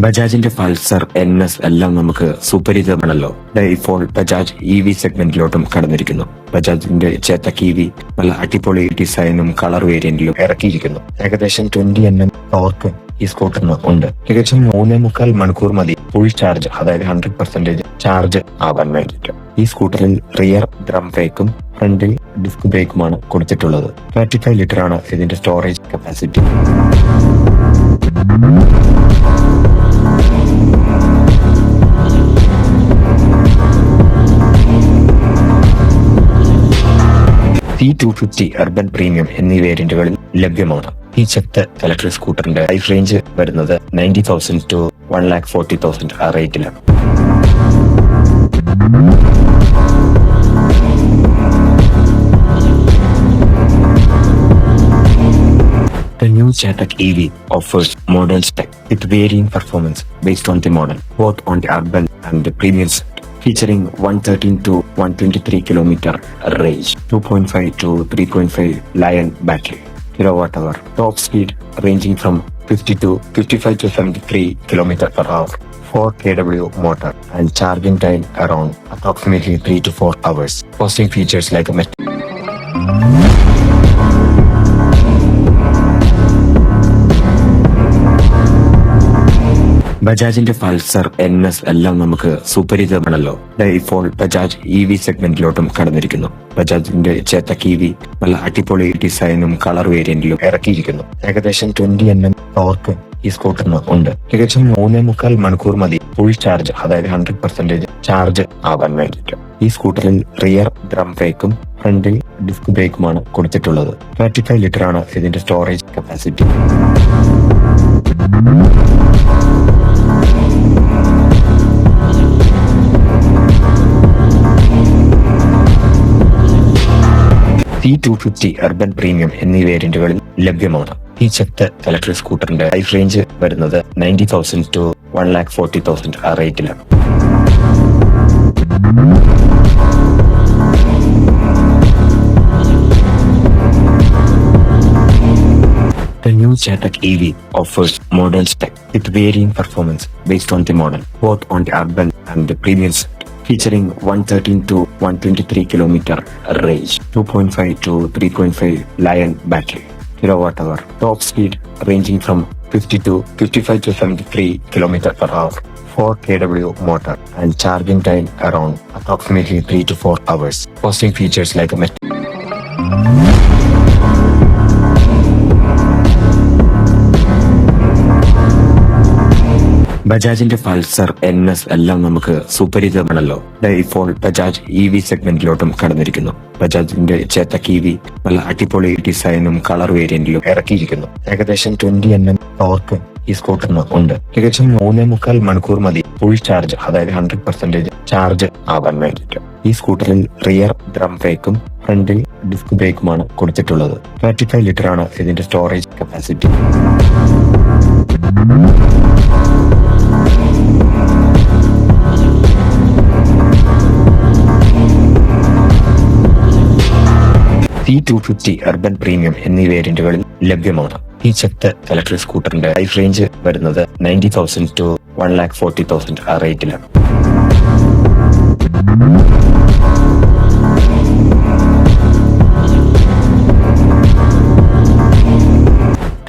ബജാജിന്റെ Pulsar, NS എല്ലാം നമുക്ക് സുപരിചിതമാണല്ലോ. ഇപ്പോൾ ബജാജ് EV സെഗ്മെന്റിലോട്ടും കടന്നിരിക്കുന്നു. ബജാജിന്റെ ചേതക് EV നല്ല അടിപൊളി ഡിസൈനും കളർ വേരിയന്റിലും ഇറക്കിയിരിക്കുന്നു. ഏകദേശം 20 Nm ടോർക്ക് ഈ സ്കൂട്ടറിന് ഉണ്ട്. ഏകദേശം 3.25 മണിക്കൂർ മതി ഫുൾ ചാർജ്, അതായത് 100% ചാർജ് ആവാൻ വേണ്ടിയിട്ട്. ഈ സ്കൂട്ടറിൽ റിയർ ഡ്രം ബ്രേക്കും ഫ്രണ്ടിൽ ഡിസ്ക് ബ്രേക്കുമാണ് കൊടുത്തിട്ടുള്ളത്. 35 ലിറ്റർ ആണ് ഇതിന്റെ storage capacity. C250 urban premium എന്നീ വേരിയന്റുകളിൽ ലഭ്യമാണ്. ഈ ചെക്ക് ഇലക്ട്രിക് സ്കൂട്ടറിന്റെ പ്രൈസ് റേഞ്ച് വരുന്നത് 90,000 to 1,40,000 ആ റേറ്റിലാണ്. The new Chetak EV offers modern spec with varying performance based on the model, both on the urban and the premium side. Featuring 113 to 123 kilometer range, 2.5 to 3.5 Lion battery, kilowatt-hour, top speed ranging from 50 to 55 to 73 kilometer per hour, 4 kW motor, and charging time around approximately 3 to 4 hours. Boasting features like a ബജാജിന്റെ Pulsar, NS എല്ലാം നമുക്ക് സുപരിചിതമാണല്ലോ. ഇപ്പോൾ Bajaj EV സെഗ്മെന്റിലോട്ടും കടന്നിരിക്കുന്നു. ബജാജിന്റെ Chetak EV നല്ല അടിപൊളി ഡിസൈനും colour വേരിയന്റിലും ഇറക്കിയിരിക്കുന്നു. ഏകദേശം 20 Nm torque ഈ സ്കൂട്ടറിന് ഉണ്ട്. ഏകദേശം 3.25 മണിക്കൂർ മതി ഫുൾ ചാർജ്, അതായത് 100% ചാർജ് ആവാൻ വേണ്ടിയിട്ട്. ഈ സ്കൂട്ടറിൽ റിയർ ഡ്രം ബ്രേക്കും ഫ്രണ്ടിൽ ഡിസ്ക് ബ്രേക്കുമാണ് കൊടുത്തിട്ടുള്ളത്. 35 ലിറ്റർ ആണ് ഇതിന്റെ storage capacity. C250 urban premium എന്നീ വേരിയന്റുകളിൽ ലഭ്യമാണ്. ഈ ചെക്ക് ഇലക്ട്രിക് സ്കൂട്ടറിന്റെ പ്രൈസ് റേഞ്ച് വരുന്നത് 90,000 to 1,40,000 ആ റേറ്റിലാണ്. The new Chetak EV offers modern spec with varying performance based on the model, both on the urban and the premium side. Featuring 113 to 123 kilometer range, 2.5 to 3.5 Lion battery, kilowatt-hour, top speed ranging from 50 to 55 to 73 kilometer per hour, 4 kW motor, and charging time around approximately 3 to 4 hours. Boasting features like a ബജാജിന്റെ Pulsar, NS എല്ലാം നമുക്ക് സുപരിചിതമാണല്ലോ. ഇപ്പോൾ Bajaj EV സെഗ്മെന്റിലോട്ടും കടന്നിരിക്കുന്നു. ബജാജിന്റെ Chetak EV നല്ല അടിപൊളി ഡിസൈനും colour വേരിയന്റിലും ഇറക്കിയിരിക്കുന്നു. ഏകദേശം 20 Nm torque ഈ സ്കൂട്ടറിന് ഉണ്ട്. ഏകദേശം 3.25 മണിക്കൂർ മതി ഫുൾ ചാർജ്, അതായത് 100% ചാർജ് ആവാൻ വേണ്ടിയിട്ട്. ഈ സ്കൂട്ടറിൽ റിയർ ഡ്രം ബ്രേക്കും ഫ്രണ്ടിൽ ഡിസ്ക് ബ്രേക്കുമാണ് കൊടുത്തിട്ടുള്ളത്. 35 ലിറ്റർ ആണ് ഇതിന്റെ storage capacity. C250 urban premium എന്നീ വേരിയന്റുകളിൽ ലഭ്യമാണ്. ഈ ചെക്ക് ഇലക്ട്രിക് സ്കൂട്ടറിന്റെ പ്രൈസ് റേഞ്ച് വരുന്നത് 90,000 to 1,40,000 ആ റേറ്റിലാണ്.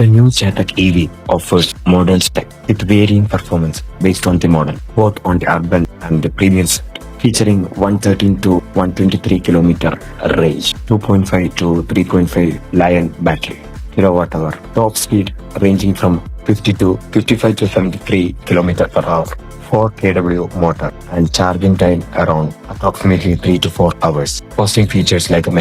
The new Chetak EV offers modern spec with varying performance based on the model, both on the urban and the premium side. Featuring 113 to 123 kilometer range, 2.5 to 3.5 Lion battery, kilowatt-hour, top speed ranging from 50 to 55 to 73 kilometer per hour, 4 kW motor, and charging time around approximately 3 to 4 hours. Boasting features like a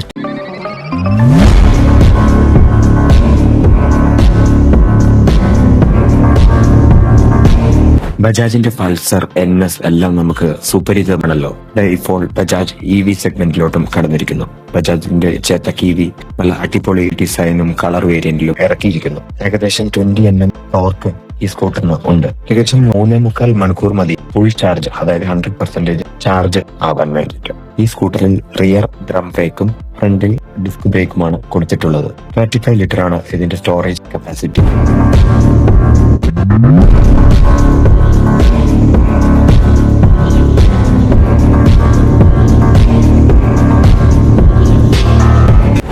ബജാജിന്റെ Pulsar, NS എല്ലാം നമുക്ക് സുപരിചിതമാണല്ലോ. ഇപ്പോൾ Bajaj EV സെഗ്മെന്റിലോട്ടും കടന്നിരിക്കുന്നു. ബജാജിന്റെ Chetak EV നല്ല അടിപൊളി ഡിസൈനും colour വേരിയന്റിലും ഇറക്കിയിരിക്കുന്നു. ഏകദേശം 20 Nm torque ഈ സ്കൂട്ടറിന് ഉണ്ട്. ഏകദേശം 3.25 മണിക്കൂർ മതി ഫുൾ ചാർജ്, അതായത് 100% ചാർജ് ആവാൻ വേണ്ടിയിട്ട്. ഈ സ്കൂട്ടറിൽ റിയർ ഡ്രം ബ്രേക്കും ഫ്രണ്ടിൽ ഡിസ്ക് ബ്രേക്കുമാണ് കൊടുത്തിട്ടുള്ളത്. 35 ലിറ്റർ ആണ് ഇതിന്റെ storage capacity.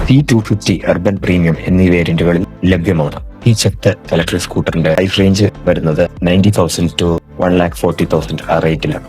C250 urban premium എന്നീ വേരിയന്റുകളിൽ ലഭ്യമാണ്. ഈ ചെക്ക് ഇലക്ട്രിക് സ്കൂട്ടറിന്റെ പ്രൈസ് റേഞ്ച് വരുന്നത് 90,000 to 1,40,000 ആ റേറ്റിലാണ്.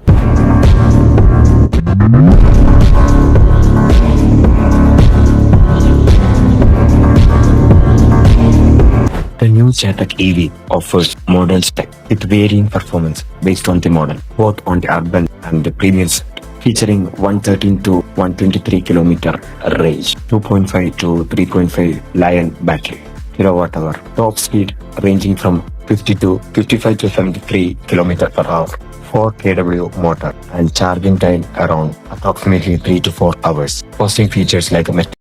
The new Chetak EV offers modern spec with varying performance based on the model, both on the urban and the premium side. Featuring 113 to 123 kilometer range, 2.5 to 3.5 Lion battery, kilowatt-hour, top speed ranging from 50 to 55 to 73 kilometer per hour, 4 kW motor, and charging time around approximately 3 to 4 hours. Posting features like a